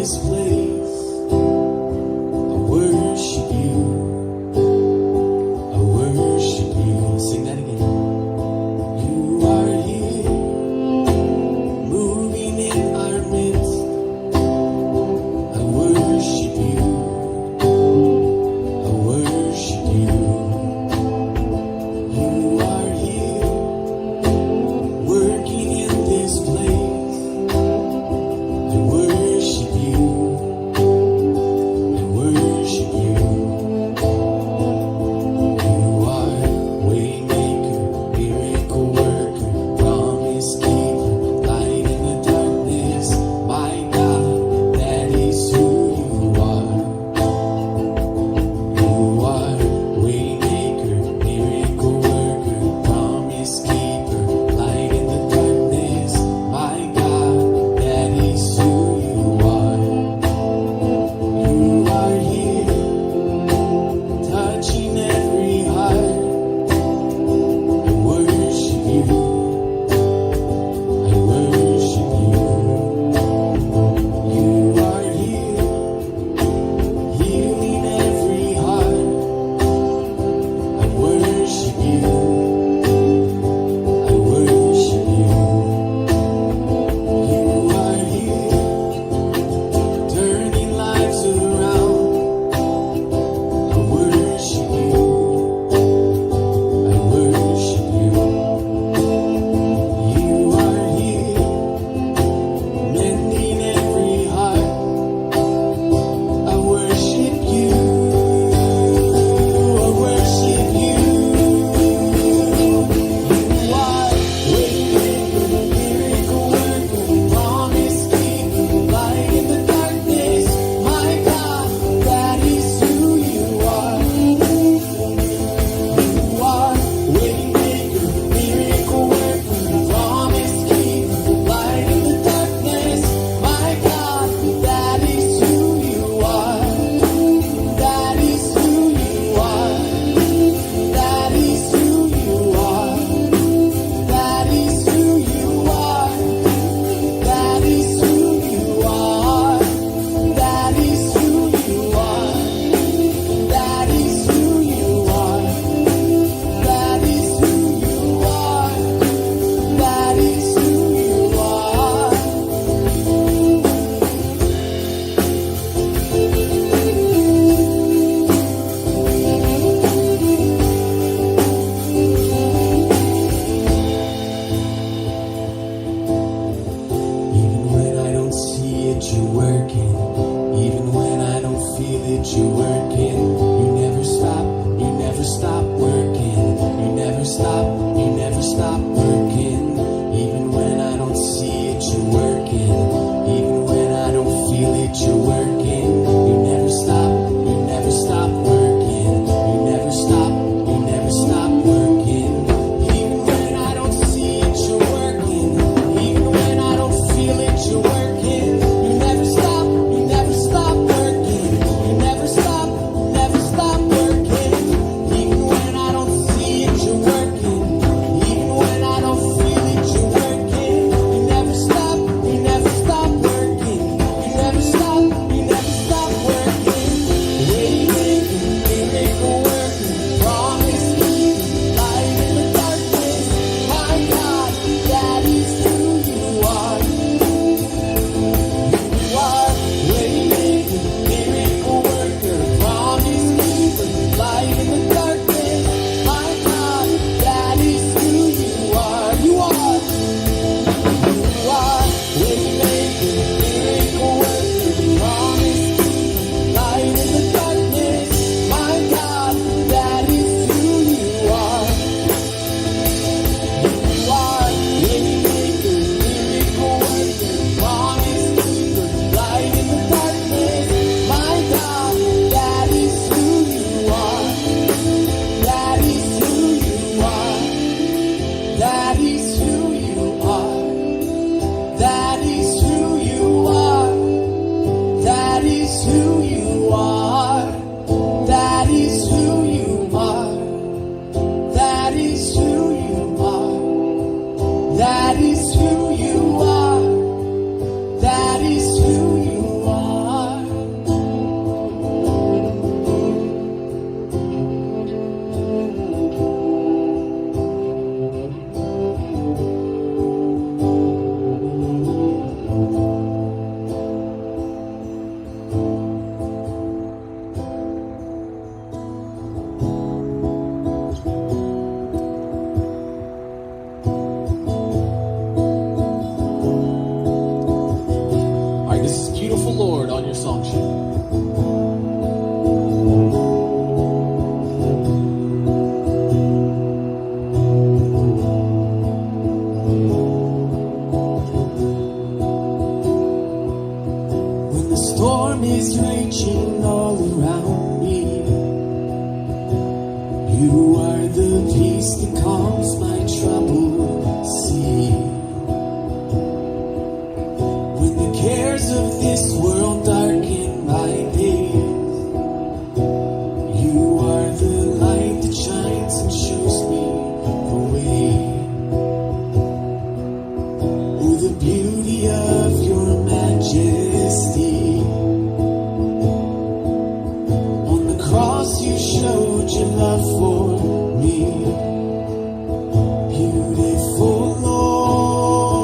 this place. I worship you. I worship you. Sing that again. You are here, moving in our midst. I worship you. I worship you. You are here, working in this place. I worship you. I worship you. You are waymaker, miracle worker, promise keeper, light in the darkness. My God, that is who you are. You are waymaker, miracle worker, promise keeper, light in the darkness. My God, that is who you are. You are here, touching every heart. I worship you. I worship you. You are here, healing every heart. I worship you. I worship you. You are here, turning lives around. I worship you. I worship you. You are here, mending every heart. I worship you. I worship you. You are waymaker, miracle worker, promise keeper, light in the darkness. My God, that is who you are. You are waymaker, miracle worker, promise keeper, light in the darkness. My God, that is who you are. That is who you are. That is who you are. That is who you are. That is who you are. That is who you are. That is who you are. That is who you are. That is who you are. Even when I don't see it, you're working. Even when I don't feel it, you're working. You never stop, you never stop working. You never stop, you never stop working. Even when I don't see it, you're working. Even when I don't feel it, you're working. You never stop, you never stop working. You never stop, you never stop working. Even when I don't see it, you're working. Even when I don't feel it, you're working. You never stop working. You never stop Lord on your song sheet. When the storm is raging all around me, you are the peace that calms my troubled sea. When the cares of this world darken my days, you are the light that shines and shows me the way. Oh, the beauty of your majesty. On the cross you showed your love for me. Beautiful Lord,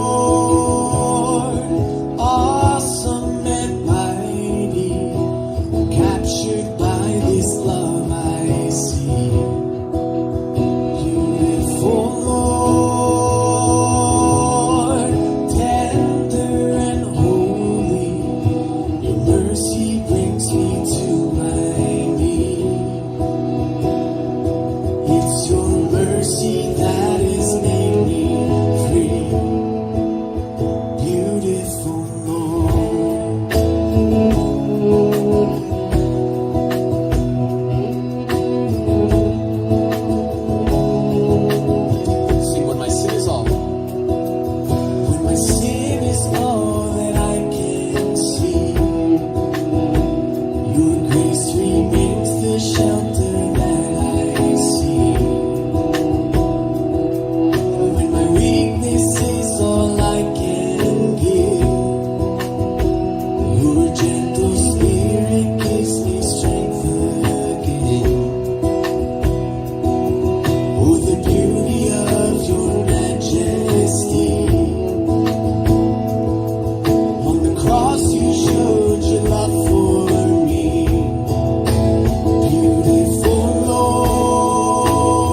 awesome and mighty, captured by this love I see. Beautiful Lord, tender and holy, your mercy brings me to my knees. It's your mercy that has made me free. Beautiful Lord. See, when my sin is all, when my sin is all that I can see, your grace remains the shelter that I see. When my weakness is all I can give, your gentle spirit gives me strength again. Oh, the beauty of your majesty. On the cross you showed your love for me. Beautiful Lord,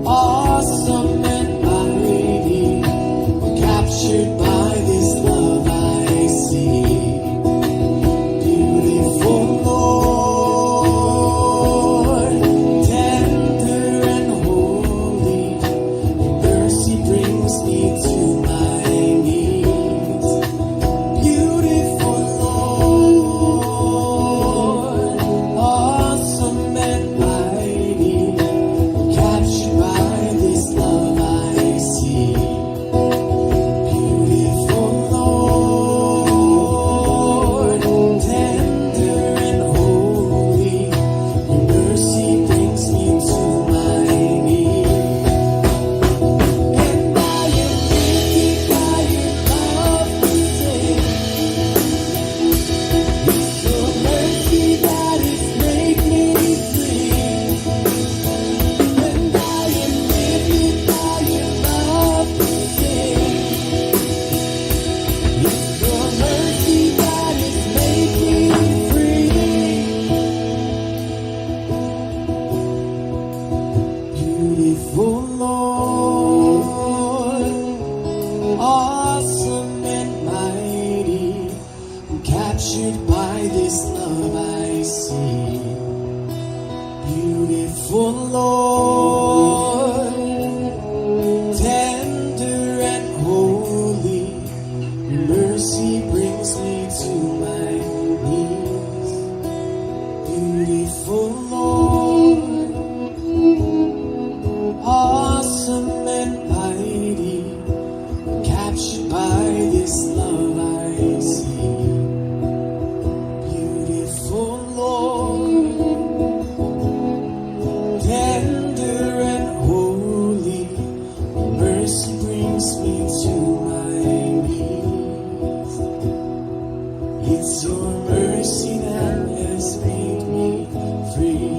awesome and mighty, captured by this love I see. Beautiful Lord, tender and holy, your mercy brings me to my knees. Beautiful Lord, awesome and mighty, captured by this love I see. Beautiful Lord, tender and holy, your mercy brings me to my knees. And I am lifted by your love today. It's your mercy that has made me free. And I am lifted by your love today. It's your mercy that has made me free. Beautiful Lord, awesome and mighty, captured by this love I see. Beautiful Lord, tender and holy, your mercy brings me to my knees. Beautiful Lord, awesome and mighty, captured by this love I see. Beautiful Lord, tender and holy, your mercy brings me to my knees. It's your mercy that has made me free.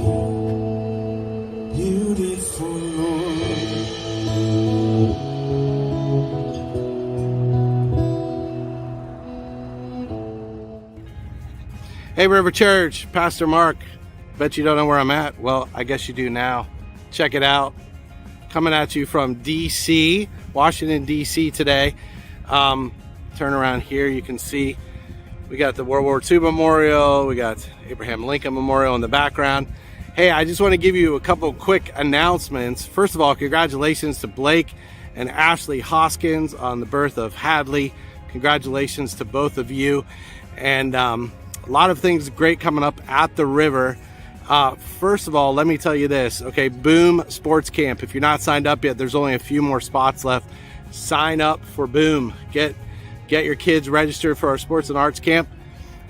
Beautiful Lord. Hey River Church, Pastor Mark. Bet you don't know where I'm at. Well, I guess you do now. Check it out. Coming at you from DC, Washington DC today. Turn around here, you can see We got the World War II Memorial. We got Abraham Lincoln Memorial in the background. Hey, I just want to give you a couple quick announcements. First of all, congratulations to Blake and Ashley Hoskins on the birth of Hadley. Congratulations to both of you. And a lot of things great coming up at the river. First of all, let me tell you this. Okay, Boom Sports Camp. If you're not signed up yet, there's only a few more spots left. Sign up for Boom. Get your kids registered for our sports and arts camp.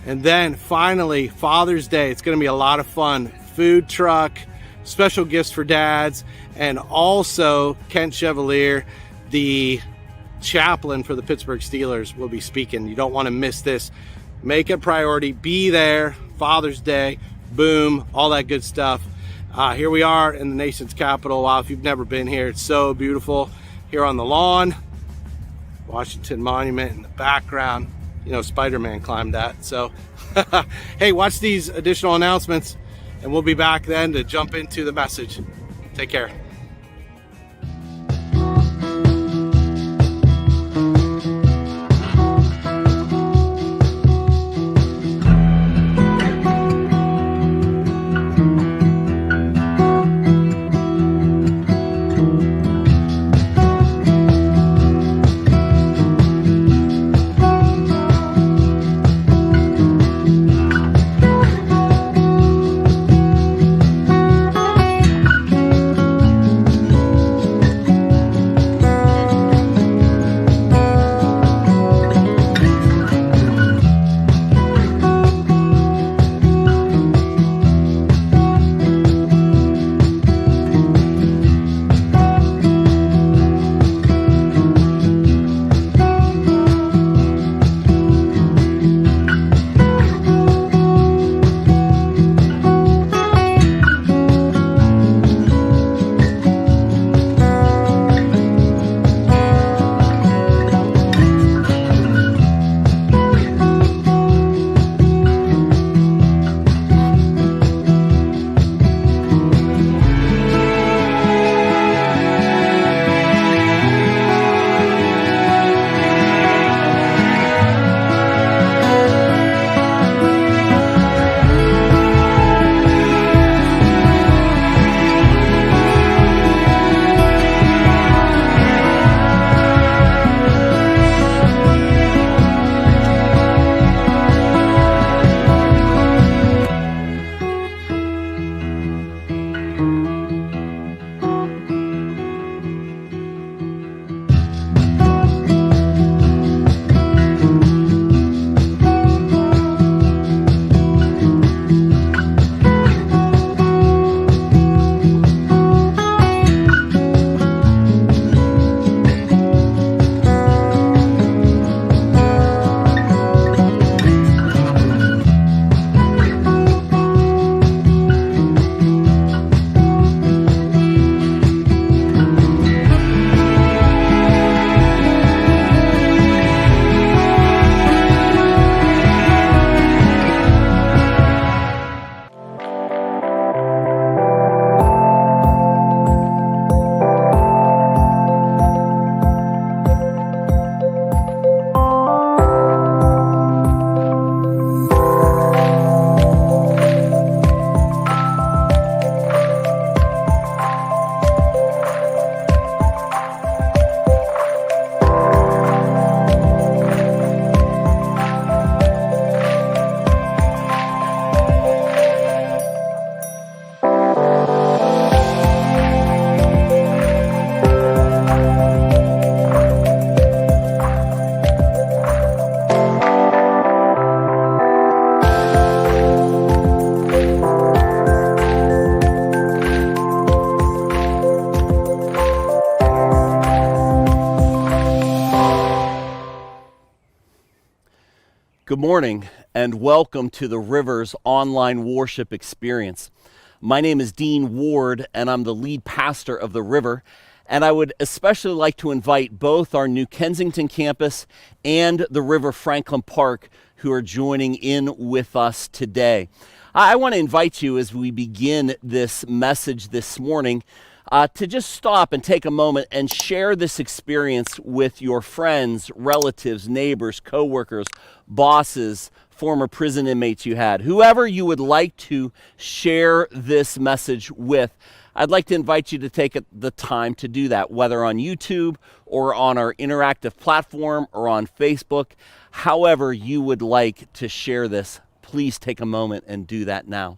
And then finally, Father's Day. It's going to be a lot of fun. Food truck, special gifts for dads, and also Kent Chevalier, the chaplain for the Pittsburgh Steelers, will be speaking. You don't want to miss this. Make it a priority. Be there. Father's Day. Boom. All that good stuff. Here we are in the nation's capital. Wow, if you've never been here, it's so beautiful. Here on the lawn, Washington Monument in the background. You know, Spider-Man climbed that. So, hey, watch these additional announcements, and we'll be back then to jump into the message. Take care. Good morning and welcome to the Rivers online worship experience. My name is Dean Ward and I'm the lead pastor of the River, and I would especially like to invite both our New Kensington campus and the River Franklin Park who are joining in with us today. I want to invite you as we begin this message this morning to just stop and take a moment and share this experience with your friends, relatives, neighbors, coworkers, bosses, former prison inmates you had, whoever you would like to share this message with, I'd like to invite you to take the time to do that, whether on YouTube or on our interactive platform or on Facebook. However you would like to share this, please take a moment and do that now.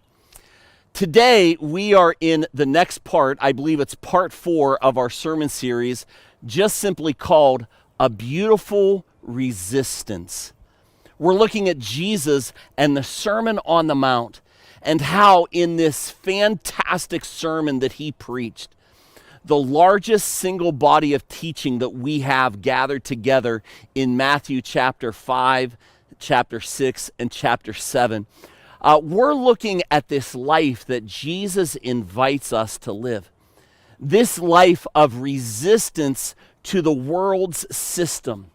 Today, we are in the next part, I believe it's part 4 of our sermon series, just simply called A Beautiful Resistance. We're looking at Jesus and the Sermon on the Mount, and how in this fantastic sermon that he preached, the largest single body of teaching that we have gathered together in Matthew chapter 5, chapter 6, and chapter 7, we're looking at this life that Jesus invites us to live. This life of resistance to the world's system.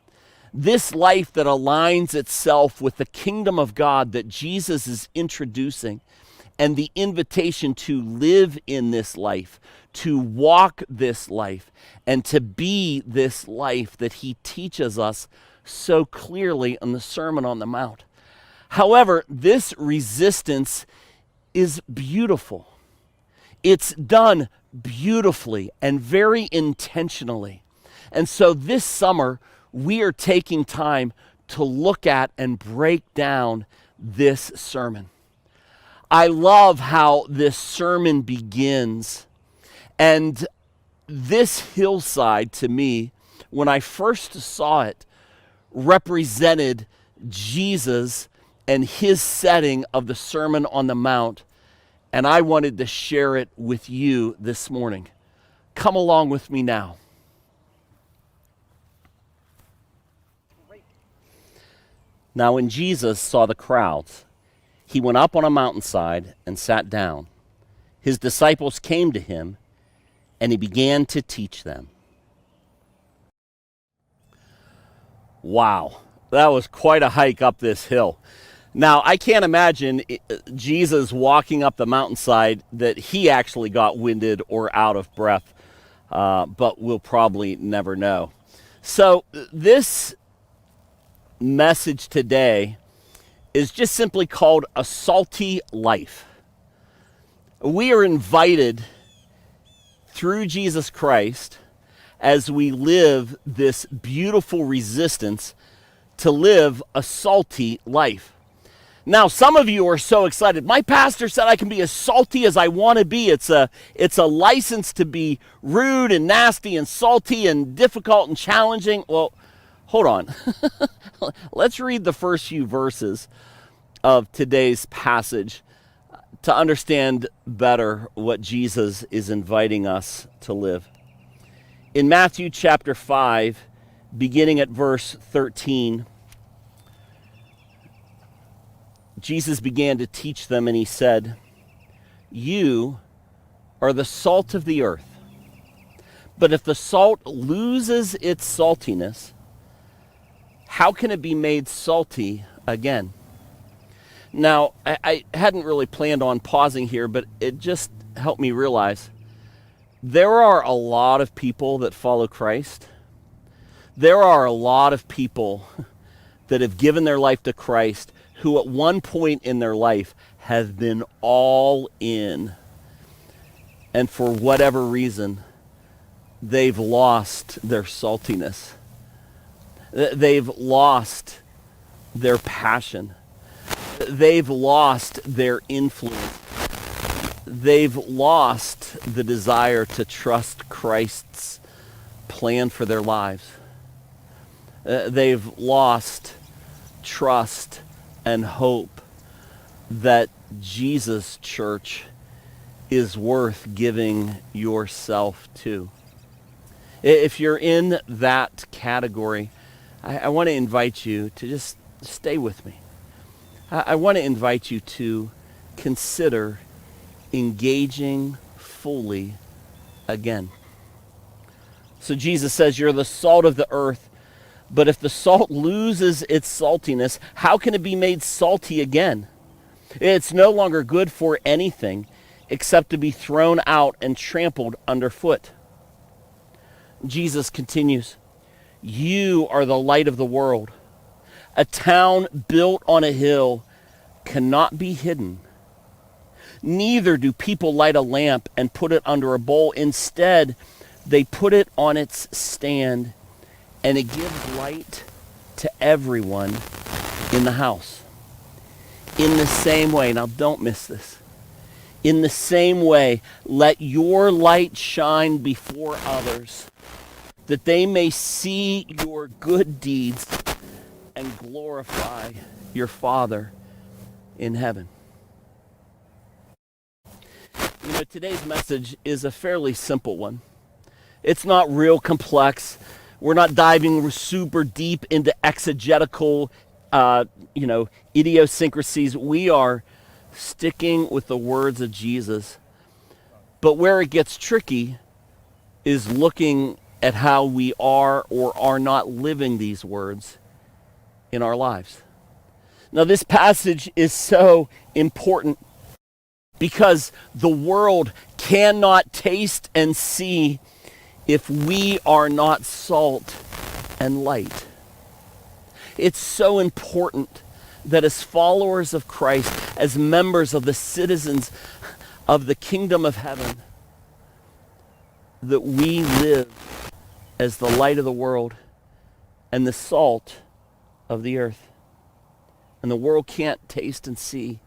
This life that aligns itself with the kingdom of God that Jesus is introducing, and the invitation to live in this life, to walk this life, and to be this life that he teaches us so clearly in the Sermon on the Mount. However, this resistance is beautiful. It's done beautifully and very intentionally. And so this summer, we are taking time to look at and break down this sermon. I love how this sermon begins. And this hillside, to me, when I first saw it, represented Jesus and his setting of the Sermon on the Mount, and I wanted to share it with you this morning. Come along with me now. Now, when Jesus saw the crowds, he went up on a mountainside and sat down. His disciples came to him, and he began to teach them. Wow, that was quite a hike up this hill. Now, I can't imagine Jesus walking up the mountainside that he actually got winded or out of breath, but we'll probably never know. So this message today is just simply called A Salty Life. We are invited through Jesus Christ, as we live this beautiful resistance, to live a salty life. Now, some of you are so excited. My pastor said I can be as salty as I want to be. It's a license to be rude and nasty and salty and difficult and challenging. Well, hold on. Let's read the first few verses of today's passage to understand better what Jesus is inviting us to live. In Matthew chapter 5, beginning at verse 13, Jesus began to teach them, and he said, "You are the salt of the earth. But if the salt loses its saltiness, how can it be made salty again?" Now, I hadn't really planned on pausing here, but it just helped me realize there are a lot of people that follow Christ. There are a lot of people that have given their life to Christ who at one point in their life have been all in. And for whatever reason, they've lost their saltiness. They've lost their passion. They've lost their influence. They've lost the desire to trust Christ's plan for their lives. They've lost trust and hope that Jesus, church, is worth giving yourself to. If you're in that category, I want to invite you to just stay with me. I want to invite you to consider engaging fully again. So Jesus says, you're the salt of the earth, but if the salt loses its saltiness, how can it be made salty again? It's no longer good for anything except to be thrown out and trampled underfoot. Jesus continues, you are the light of the world. A town built on a hill cannot be hidden. Neither do people light a lamp and put it under a bowl. Instead, they put it on its stand, and it gives light to everyone in the house. In the same way, now don't miss this. In the same way, let your light shine before others, that they may see your good deeds and glorify your Father in heaven. You know, today's message is a fairly simple one. It's not real complex. We're not diving super deep into exegetical, idiosyncrasies. We are sticking with the words of Jesus. But where it gets tricky is looking at how we are or are not living these words in our lives. Now, this passage is so important because the world cannot taste and see if we are not salt and light. It's so important that as followers of Christ, as members of the citizens of the kingdom of heaven, that we live as the light of the world and the salt of the earth. And the world can't taste and see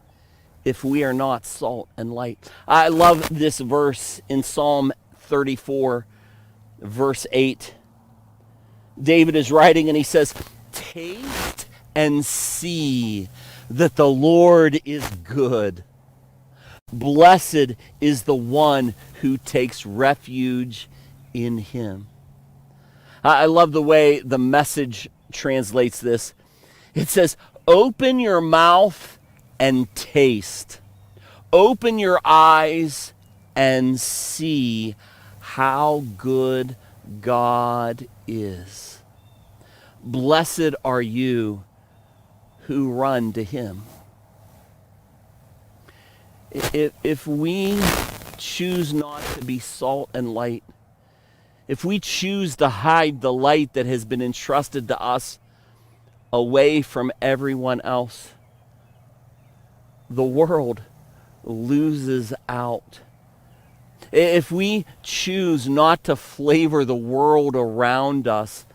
if we are not salt and light. I love this verse in Psalm 34, verse 8. David is writing and he says, "Taste and see that the Lord is good. Blessed is the one who takes refuge in him." I love the way the Message translates this. It says, "Open your mouth and taste. Open your eyes and see how good God is. Blessed are you who run to him." If we choose not to be salt and light, if we choose to hide the light that has been entrusted to us away from everyone else, the world loses out. If we choose not to flavor the world around us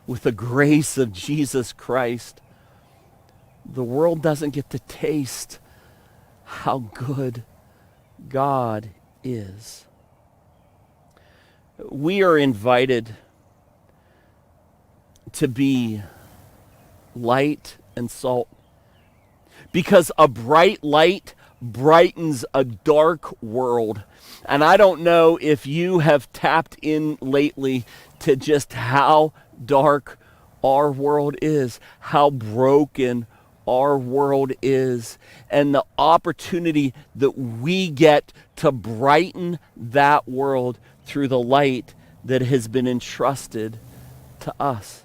with the grace of Jesus Christ, the world doesn't get to taste how good God is. We are invited to be light and salt, because a bright light brightens a dark world. And I don't know if you have tapped in lately to just how dark our world is, how broken our world is, and the opportunity that we get to brighten that world through the light that has been entrusted to us.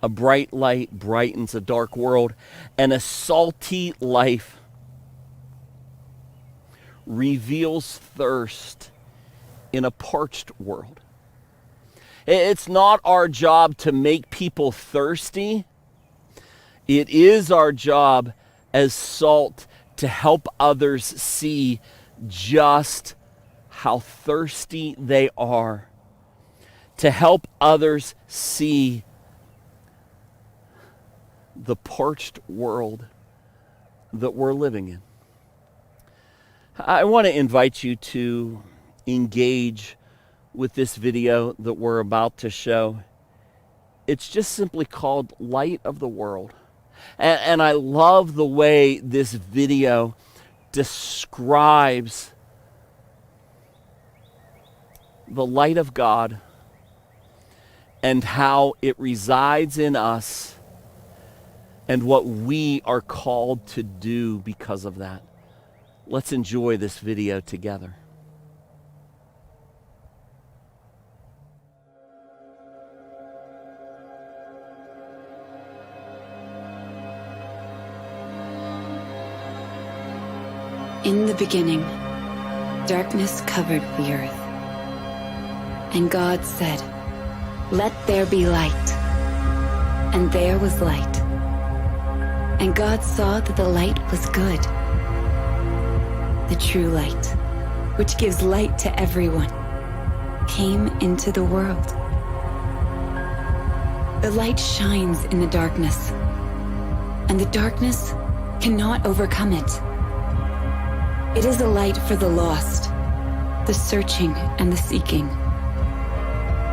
A bright light brightens a dark world, and a salty life reveals thirst in a parched world. It's not our job to make people thirsty. It is our job as salt to help others see just how thirsty they are, to help others see the parched world that we're living in. I want to invite you to engage with this video that we're about to show. It's just simply called Light of the World. And I love the way this video describes the light of God and how it resides in us and what we are called to do because of that. Let's enjoy this video together. In the beginning, darkness covered the earth. And God said, "Let there be light." and there was light. And God saw that the light was good. The true light, which gives light to everyone, came into the world. The light shines in the darkness, and the darkness cannot overcome it. It is a light for the lost, the searching and the seeking.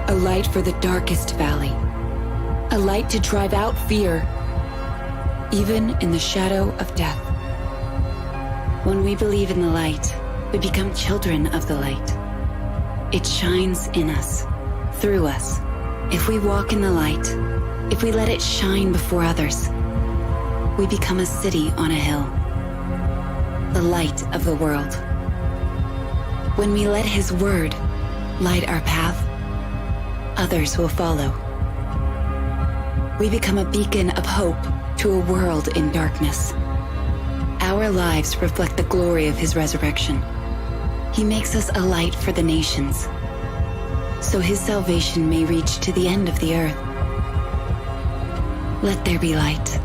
A light for the darkest valley. A light to drive out fear, even in the shadow of death. When we believe in the light, we become children of the light. It shines in us, through us. If we walk in the light, if we let it shine before others, we become a city on a hill, the light of the world. When we let His word light our path, others will follow. We become a beacon of hope to a world in darkness. Our lives reflect the glory of His resurrection. He makes us a light for the nations, so His salvation may reach to the end of the earth. Let there be light.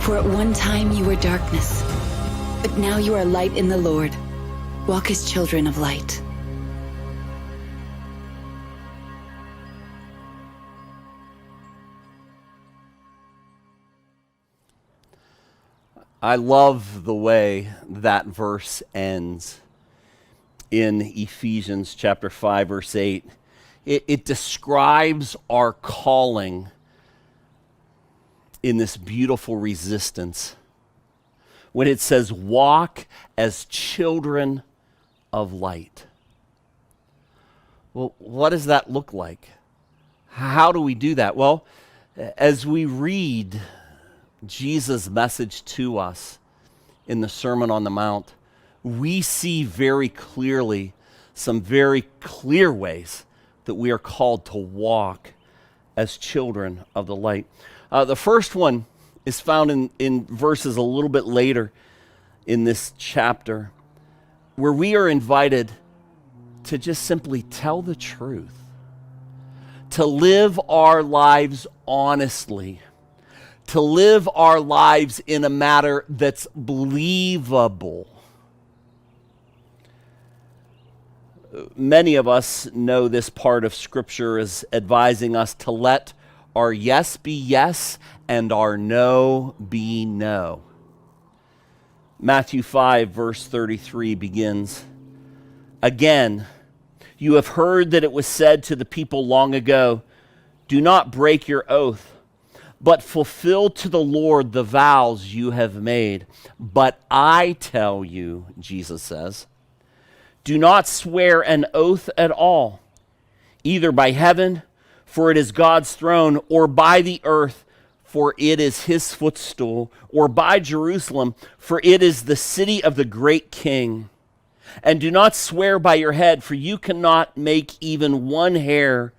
For at one time you were darkness, but now you are light in the Lord. Walk as children of light. I love the way that verse ends in Ephesians chapter 5, verse 8. It describes our calling in this beautiful resistance when it says, walk as children of light. Well, what does that look like? How do we do that? Well, as we read Jesus' message to us in the Sermon on the Mount, we see very clearly some very clear ways that we are called to walk as children of the light. The first one is found in verses a little bit later in this chapter, where we are invited to just simply tell the truth, to live our lives honestly, to live our lives in a manner that's believable. Many of us know this part of Scripture as advising us to let our yes be yes and our no be no. Matthew 5, verse 33 begins, "Again, you have heard that it was said to the people long ago, 'Do not break your oath, but fulfill to the Lord the vows you have made.' But I tell you," Jesus says, "do not swear an oath at all, either by heaven, for it is God's throne, or by the earth, for it is His footstool, or by Jerusalem, for it is the city of the great King. And do not swear by your head, for you cannot make even one hair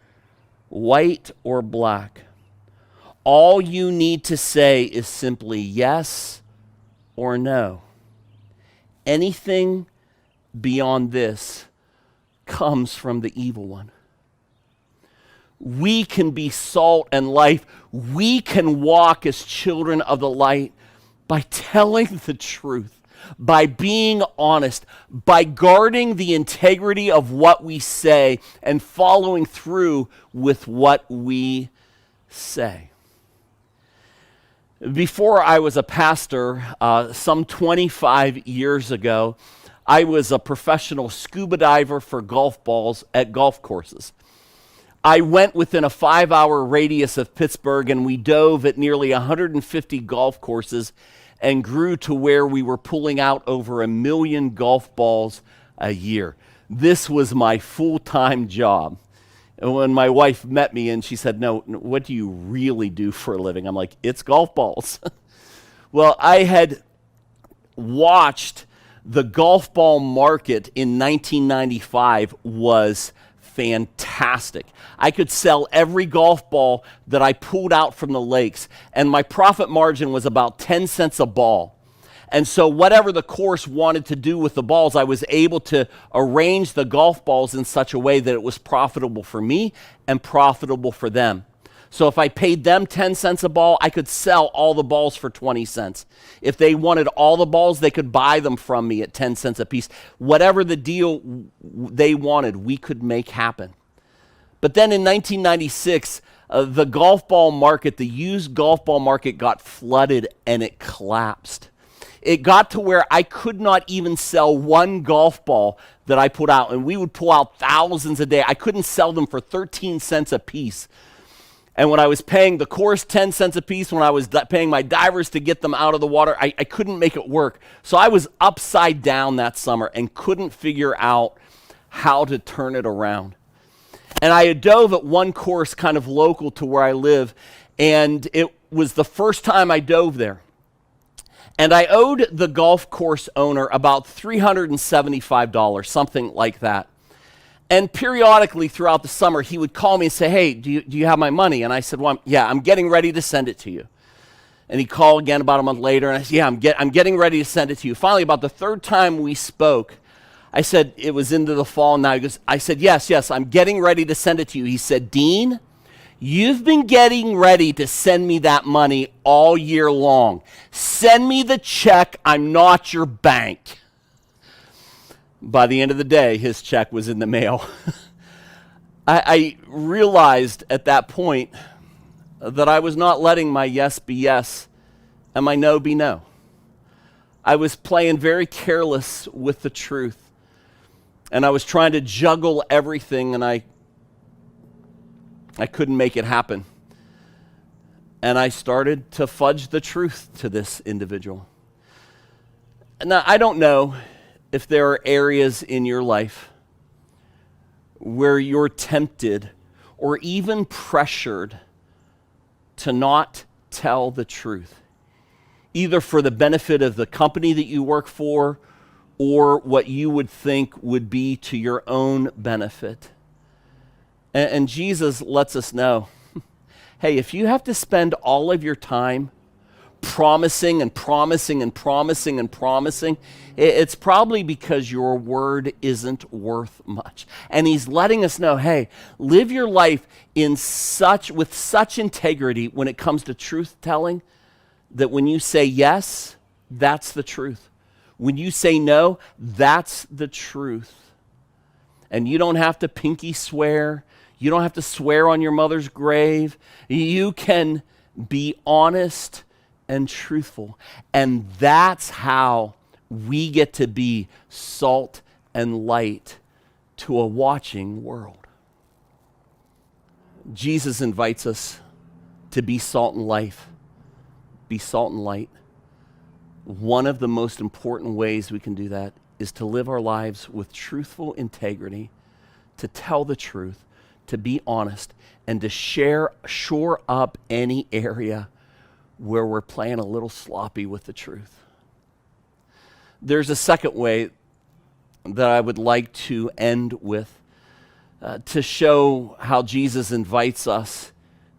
white or black. All you need to say is simply yes or no. Anything beyond this comes from the evil one." We can be salt and life. We can walk as children of the light by telling the truth, by being honest, by guarding the integrity of what we say and following through with what we say. Before I was a pastor, some 25 years ago, I was a professional scuba diver for golf balls at golf courses. I went within a 5-hour radius of Pittsburgh, and we dove at nearly 150 golf courses and grew to where we were pulling out over 1 million golf balls a year. This was my full-time job. And when my wife met me and she said, "No, what do you really do for a living?" I'm like, "It's golf balls." Well, I had watched the golf ball market in 1995 was fantastic. I could sell every golf ball that I pulled out from the lakes, and my profit margin was about 10 cents a ball. And so whatever the course wanted to do with the balls, I was able to arrange the golf balls in such a way that it was profitable for me and profitable for them. So if I paid them 10 cents a ball, I could sell all the balls for 20 cents. If they wanted all the balls, they could buy them from me at 10 cents a piece. Whatever the deal they wanted, we could make happen. But then in 1996, the golf ball market, the used golf ball market got flooded and it collapsed. It got to where I could not even sell one golf ball that I put out, and we would pull out thousands a day. I couldn't sell them for 13 cents a piece. And when I was paying the course 10 cents a piece, when I was paying my divers to get them out of the water, I couldn't make it work. So I was upside down that summer and couldn't figure out how to turn it around. And I had dove at one course kind of local to where I live, and it was the first time I dove there. And I owed the golf course owner about $375, something like that. And periodically throughout the summer, he would call me and say, hey, do you have my money? And I said, well, I'm getting ready to send it to you. And he'd call again about a month later, and I said, yeah, I'm getting ready to send it to you. Finally, about the third time we spoke, I said, it was into the fall now. I said, yes, I'm getting ready to send it to you. He said, Dean, you've been getting ready to send me that money all year long. Send me the check. I'm not your bank. By the end of the day, his check was in the mail. I realized at that point that I was not letting my yes be yes and my no be no. I was playing very careless with the truth. And I was trying to juggle everything, and I couldn't make it happen. And I started to fudge the truth to this individual. Now, I don't know if there are areas in your life where you're tempted or even pressured to not tell the truth, either for the benefit of the company that you work for or what you would think would be to your own benefit. And Jesus lets us know, hey, if you have to spend all of your time promising and promising and promising and promising, it's probably because your word isn't worth much. And he's letting us know, hey, live your life with such integrity when it comes to truth telling, that when you say yes, that's the truth. When you say no, that's the truth. And you don't have to pinky swear. You don't have to swear on your mother's grave. You can be honest and truthful. And that's how we get to be salt and light to a watching world. Jesus invites us to be salt and life. Be salt and light. One of the most important ways we can do that is to live our lives with truthful integrity, to tell the truth, to be honest, and to shore up any area where we're playing a little sloppy with the truth. There's a second way that I would like to end with to show how Jesus invites us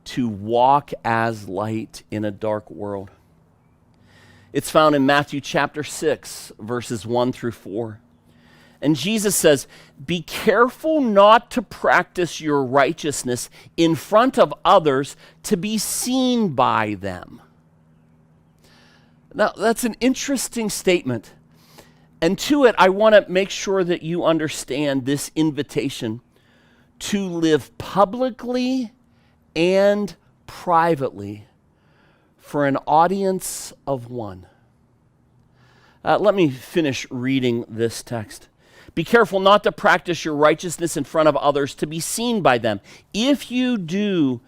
to walk as light in a dark world. It's found in Matthew chapter 6, verses 1 through 4. And Jesus says, be careful not to practice your righteousness in front of others to be seen by them. Now, that's an interesting statement. And to it, I want to make sure that you understand this invitation to live publicly and privately for an audience of one. Let me finish reading this text. Be careful not to practice your righteousness in front of others to be seen by them. If you do,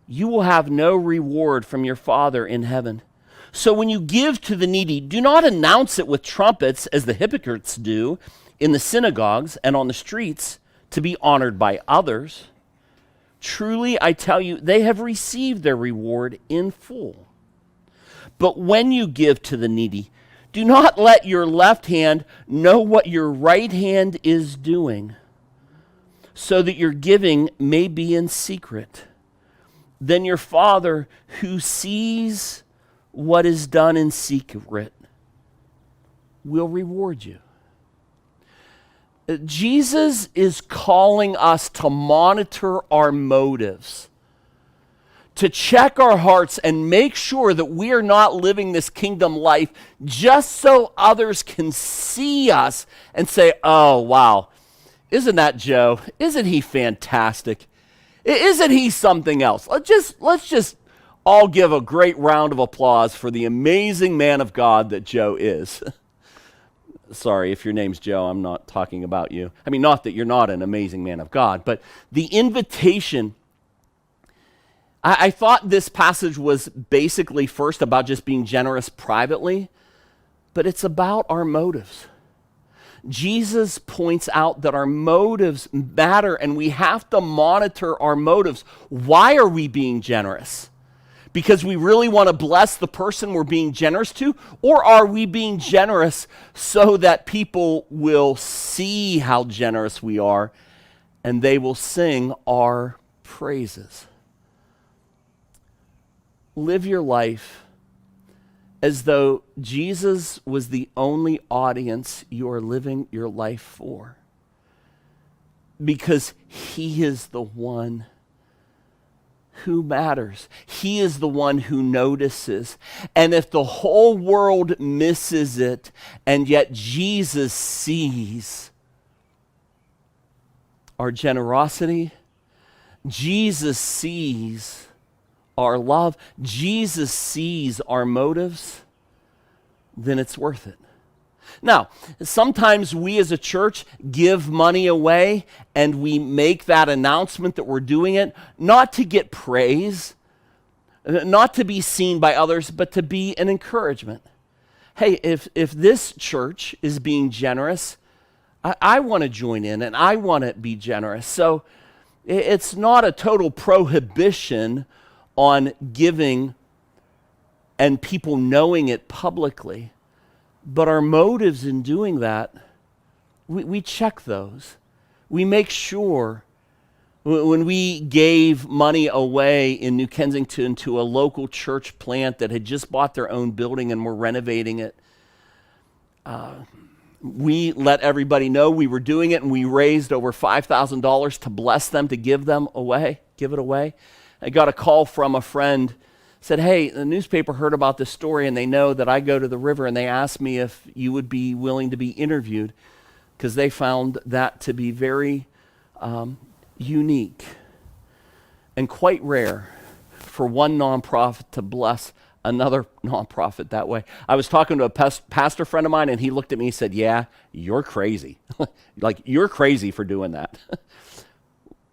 you will have no reward from your Father in heaven. So when you give to the needy, do not announce it with trumpets as the hypocrites do in the synagogues and on the streets to be honored by others. Truly, I tell you, they have received their reward in full. But when you give to the needy, do not let your left hand know what your right hand is doing, so that your giving may be in secret. Then your Father who sees what is done in secret will reward you. Jesus is calling us to monitor our motives, to check our hearts and make sure that we are not living this kingdom life just so others can see us and say, oh, wow, isn't that Joe? Isn't he fantastic? Isn't he something else? Let's just all give a great round of applause for the amazing man of God that Joe is. Sorry, if your name's Joe, I'm not talking about you. I mean, not that you're not an amazing man of God, but the invitation, I thought this passage was basically first about just being generous privately, but it's about our motives. Jesus points out that our motives matter and we have to monitor our motives. Why are we being generous? Because we really want to bless the person we're being generous to? Or are we being generous so that people will see how generous we are and they will sing our praises? Live your life as though Jesus was the only audience you are living your life for. Because he is the one who matters. He is the one who notices. And if the whole world misses it, and yet Jesus sees our generosity, Jesus sees our love, Jesus sees our motives, then it's worth it. Now, sometimes we as a church give money away and we make that announcement that we're doing it, not to get praise, not to be seen by others, but to be an encouragement. Hey, if this church is being generous, I want to join in and I want to be generous. So it's not a total prohibition on giving and people knowing it publicly. But our motives in doing that, we check those. We make sure. When we gave money away in New Kensington to a local church plant that had just bought their own building and were renovating it, we let everybody know we were doing it, and we raised over $5,000 to bless them, to give it away. I got a call from a friend, said, hey, the newspaper heard about this story and they know that I go to the river, and they asked me if you would be willing to be interviewed because they found that to be very unique and quite rare for one nonprofit to bless another nonprofit that way. I was talking to a pastor friend of mine, and he looked at me and said, yeah, you're crazy. Like, you're crazy for doing that.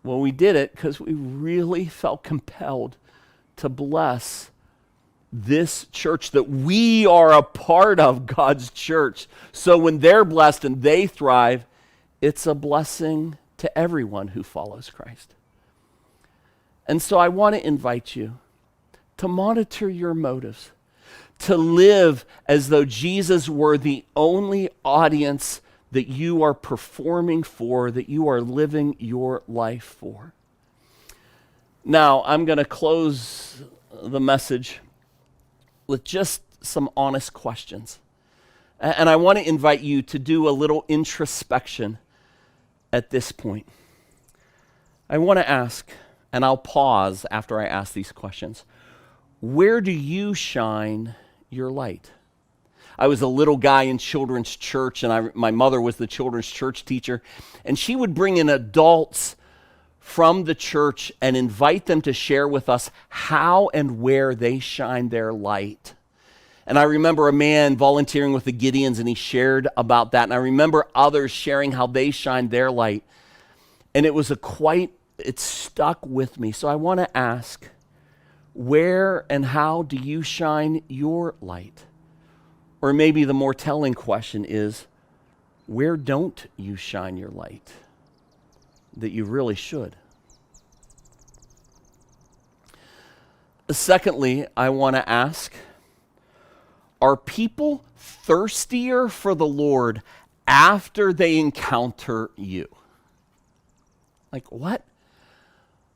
Well, we did it because we really felt compelled to bless this church that we are a part of, God's church. So when they're blessed and they thrive, it's a blessing to everyone who follows Christ. And so I want to invite you to monitor your motives, to live as though Jesus were the only audience that you are performing for, that you are living your life for. Now, I'm going to close the message with just some honest questions. And I want to invite you to do a little introspection at this point. I want to ask, and I'll pause after I ask these questions, where do you shine your light? I was a little guy in children's church, and my mother was the children's church teacher, and she would bring in adults from the church and invite them to share with us how and where they shine their light. And I remember a man volunteering with the Gideons, and he shared about that, and I remember others sharing how they shined their light, and it stuck with me. So I want to ask, where and how do you shine your light? Or maybe the more telling question is, where don't you shine your light that you really should? Secondly, I want to ask, are people thirstier for the Lord after they encounter you? Like, what?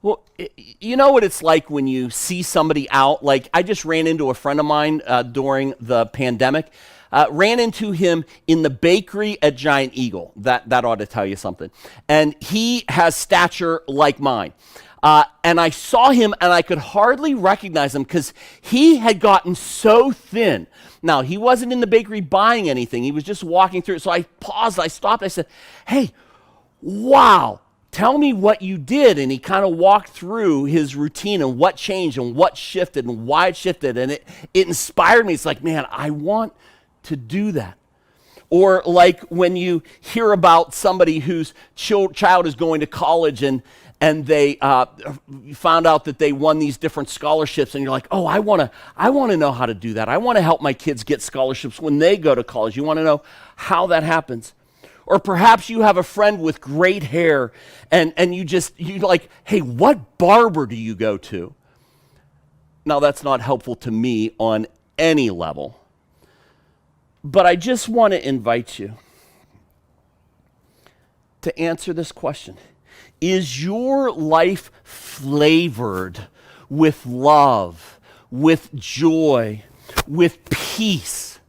Well, you know what it's like when you see somebody out. Like, I just ran into a friend of mine during the pandemic. Ran into him in the bakery at Giant Eagle. That ought to tell you something. And he has stature like mine. And I saw him and I could hardly recognize him because he had gotten so thin. Now, he wasn't in the bakery buying anything. He was just walking through. So I paused, I stopped, I said, "Hey, wow, tell me what you did." And he kind of walked through his routine and what changed and what shifted and why it shifted. And it inspired me. It's like, man, I want to do that. Or like when you hear about somebody whose child is going to college and they found out that they won these different scholarships, and you're like, oh, I want to know how to do that. I want to help my kids get scholarships when they go to college. You want to know how that happens. Or perhaps you have a friend with great hair, and you like, hey, what barber do you go to? Now, that's not helpful to me on any level. But I just want to invite you to answer this question. Is your life flavored with love, with joy, with peace,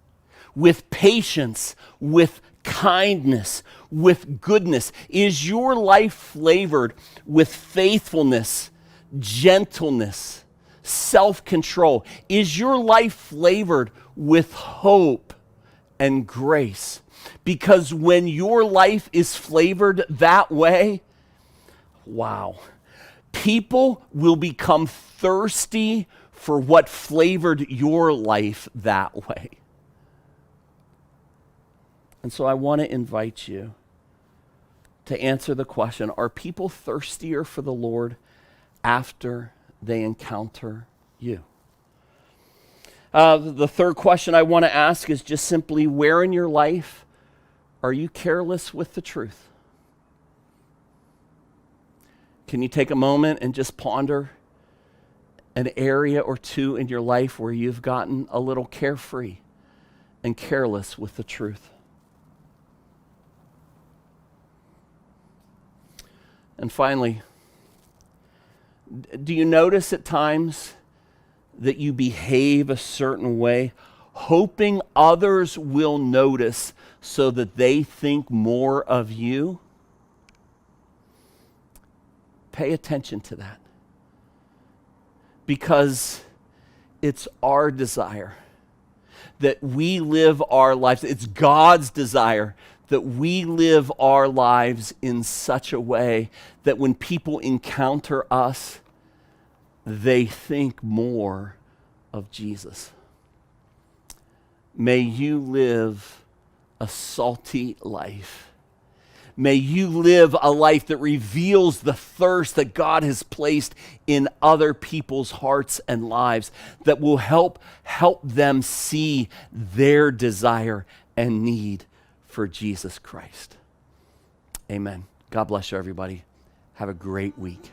with patience, with kindness, with goodness? Is your life flavored with faithfulness, gentleness, self-control? Is your life flavored with hope and grace? Because when your life is flavored that way, wow, people will become thirsty for what flavored your life that way. And so I want to invite you to answer the question, are people thirstier for the Lord after they encounter you? The third question I want to ask is just simply, where in your life are you careless with the truth? Can you take a moment and just ponder an area or two in your life where you've gotten a little carefree and careless with the truth? And finally, do you notice at times that you behave a certain way, hoping others will notice so that they think more of you? Pay attention to that, because it's our desire that we live our lives. It's God's desire that we live our lives in such a way that when people encounter us, they think more of Jesus. May you live a salty life. May you live a life that reveals the thirst that God has placed in other people's hearts and lives, that will help them see their desire and need for Jesus Christ. Amen. God bless you, everybody. Have a great week.